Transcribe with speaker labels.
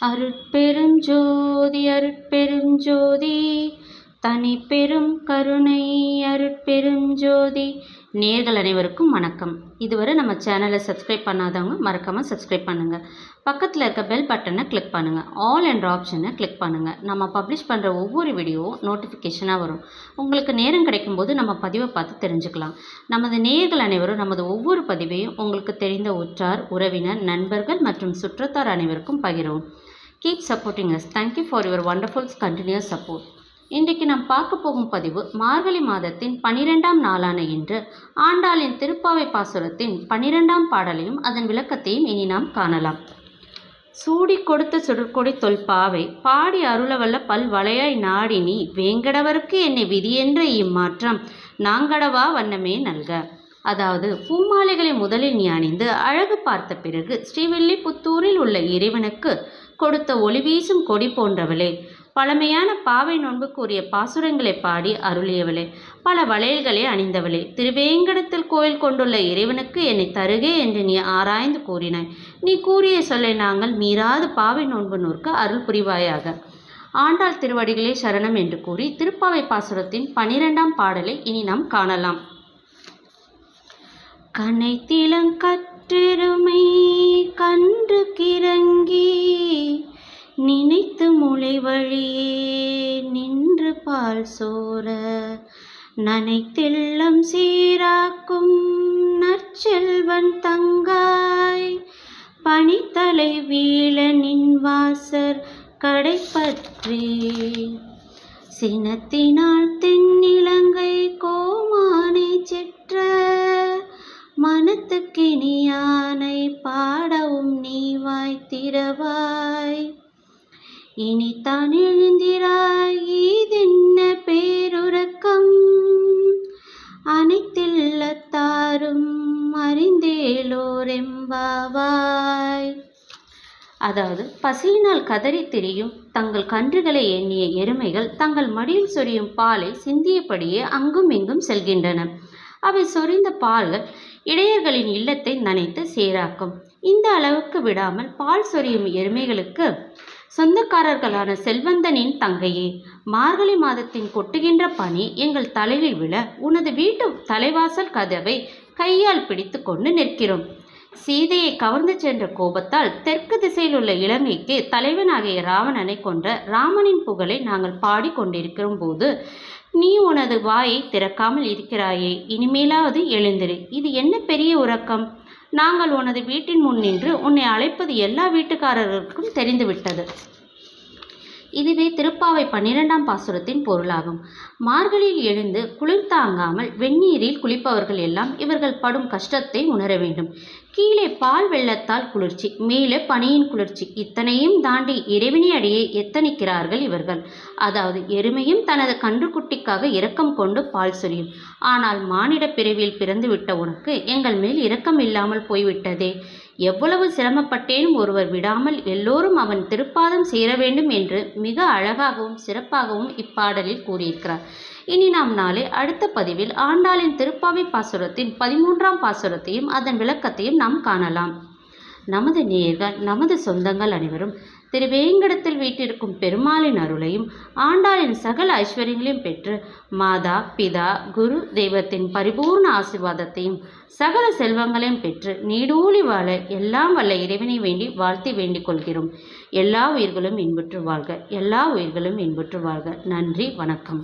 Speaker 1: அருட்பெரும் ஜோதி அருட்பெரும் ஜோதி தனி பெரும் கருணை அருட்பெரும் ஜோதி. நேயர்கள் அனைவருக்கும் வணக்கம். இதுவரை நம்ம சேனலை சப்ஸ்கிரைப் பண்ணாதவங்க மறக்காமல் சப்ஸ்கிரைப் பண்ணுங்கள். பக்கத்தில் இருக்க பெல் பட்டனை கிளிக் பண்ணுங்கள். ஆல் என்ற ஆப்ஷனை கிளிக் பண்ணுங்கள். நம்ம பப்ளிஷ் பண்ணுற ஒவ்வொரு வீடியோவும் நோட்டிஃபிகேஷனாக வரும். உங்களுக்கு நேரம் கிடைக்கும்போது நம்ம பதிவை பார்த்து தெரிஞ்சுக்கலாம். நமது நேயர்கள் அனைவரும் நமது ஒவ்வொரு பதிவையும் உங்களுக்கு தெரிந்த உற்றார், உறவினர், நண்பர்கள் மற்றும் சுற்றத்தார் அனைவருக்கும் பகிரவும். Keep supporting us. Thank you for your wonderful continuous support. இன்றைக்கு நாம் பார்க்க போகும் பதிவு மார்கழி மாதத்தின் 12ஆம் நாளான இன்று ஆண்டாளின் திருப்பாவை பாசுரத்தின் 12ஆம் பாடலையும் அதன் விளக்கத்தையும் இனி நாம் காணலாம். சூடி கொடுத்த சுடற்கொடி தொல்பாவை பாடி அருளவல்ல பல்வளையாய் நாடினி வேங்கடவருக்கு என்னை விதியென்ற இம்மாற்றம் நாங்கடவா வண்ணமே நல்க. அதாவது பூமாலைகளை முதலில் நீ அணிந்து அழகு பார்த்த பிறகு ஸ்ரீவில்லிபுத்தூரில் உள்ள இறைவனுக்கு கொடுத்த ஒளி வீசும் கொடி போன்றவளே, பழமையான பாவை நோன்புக்குரிய பாசுரங்களை பாடி அருளியவளே, பல வளையல்களை அணிந்தவளே, திருவேங்கடத்தில் கோயில் கொண்டுள்ள இறைவனுக்கு என்னை தருகே என்று நீ ஆராய்ந்து கூறினாய். நீ கூறிய சொல்லை நாங்கள் மீறாது பாவை நோன்பு நூற்கு அருள் புரிவாயாக. ஆண்டாள் திருவடிகளே சரணம் என்று கூறி திருப்பாவை பாசுரத்தின் 12ஆம் பாடலை இனி நாம் காணலாம். கனைத்திலங்கற்றெருமை கன்று கிறங்கி நினைத்து முளை வழியே நின்று பால் சோர நனைத்தெல்லம் சீராக்கும் நற்செல்வன் தங்காய் பனித்தலை வீழ நின் வாசர் கடைப்பற்றி சினத்தினால் தென்னிலங்கை கோமானை செற்ற மனத்துக்கினியானை பாடவும் நீ வாய் திறவாய். இனித்தான் எழுந்திராய் ஈதென்ன பேருறக்கம் அனைத்தில்லத்தாரும் அறிந்தேலோரெம்பாவாய். அதாவது பசியினால் கதறி திரியும் தங்கள் கன்றுகளை எண்ணிய எருமைகள் தங்கள் மடியில் சொரியும் பாலை சிந்தியபடியே அங்கும் இங்கும் செல்கின்றன. அவை சொரிந்த பால்கள் இடையர்களின் இல்லத்தை நனைத்து சீராக்கும். இந்த அளவுக்கு விடாமல் பால் சொரியும் எருமைகளுக்கு சொந்தக்காரர்களான செல்வந்தனின் தங்கையே, மார்கழி மாதத்தின் கொட்டுகின்ற பனி எங்கள் தலையில் விழ உனது வீட்டு தலைவாசல் கதவை கையால் பிடித்து கொண்டு நிற்கிறோம். சீதையை கவர்ந்து சென்ற கோபத்தால் தெற்கு திசையில் உள்ள இலங்கைக்கு தலைவனாகிய ராவணனை கொன்ற ராமனின் புகழை நாங்கள் பாடிக்கொண்டிருக்கும் போது நீ உனது வாயை திறக்காமல் இருக்கிறாயே. இனிமேலாவது எழுந்திரு. இது என்ன பெரிய உறக்கம்? நாங்கள் உனது வீட்டின் முன் நின்று உன்னை அழைப்பது எல்லா வீட்டுக்காரர்களுக்கும் தெரிந்துவிட்டது. இதுவே திருப்பாவை 12ஆம் பாசுரத்தின் பொருளாகும். மார்கழியில் எழுந்து குளிர் தாங்காமல் வெந்நீரில் குளிப்பவர்கள் எல்லாம் இவர்கள் படும் கஷ்டத்தை உணர வேண்டும். கீழே பால் வெள்ளத்தால் குளிர்ச்சி, மேலே பனியின் குளிர்ச்சி, இத்தனையும் தாண்டி இறைவனி அடியே எத்தனிக்கிறார்கள் இவர்கள். அதாவது எருமையும் தனது கன்றுக்குட்டிக்காக இரக்கம் கொண்டு பால் சொரியும். ஆனால் மானிட பிறவியில் பிறந்துவிட்ட உனக்கு எங்கள் மேல் இரக்கம் இல்லாமல் போய்விட்டதே. எவ்வளவு சிரமப்பட்டேனும் ஒருவர் விடாமல் எல்லோரும் அவன் திருப்பாதம் சேர வேண்டும் என்று மிக அழகாகவும் சிறப்பாகவும் இப்பாடலில் கூறியிருக்கிறார். இனி நாம் நாளை அடுத்த பதிவில் ஆண்டாளின் திருப்பாவை பாசுரத்தின் 13ஆம் பாசுரத்தையும் அதன் விளக்கத்தையும் நாம் காணலாம். நமது நேயர்கள், நமது சொந்தங்கள் அனைவரும் திருவேங்கடத்தில் வீட்டிற்கும் பெருமாளின் அருளையும் ஆண்டாளின் சகல ஐஸ்வர்யங்களையும் பெற்று மாதா, பிதா, குரு தெய்வத்தின் பரிபூர்ண ஆசீர்வாதத்தையும் சகல செல்வங்களையும் பெற்று நீடூழி வாழ எல்லாம் வல்ல இறைவனை வேண்டி வாழ்த்தி வேண்டிக் கொள்கிறோம். எல்லா உயிர்களும் இன்புற்று வாழ்க. எல்லா உயிர்களும் இன்புற்று வாழ்க. நன்றி, வணக்கம்.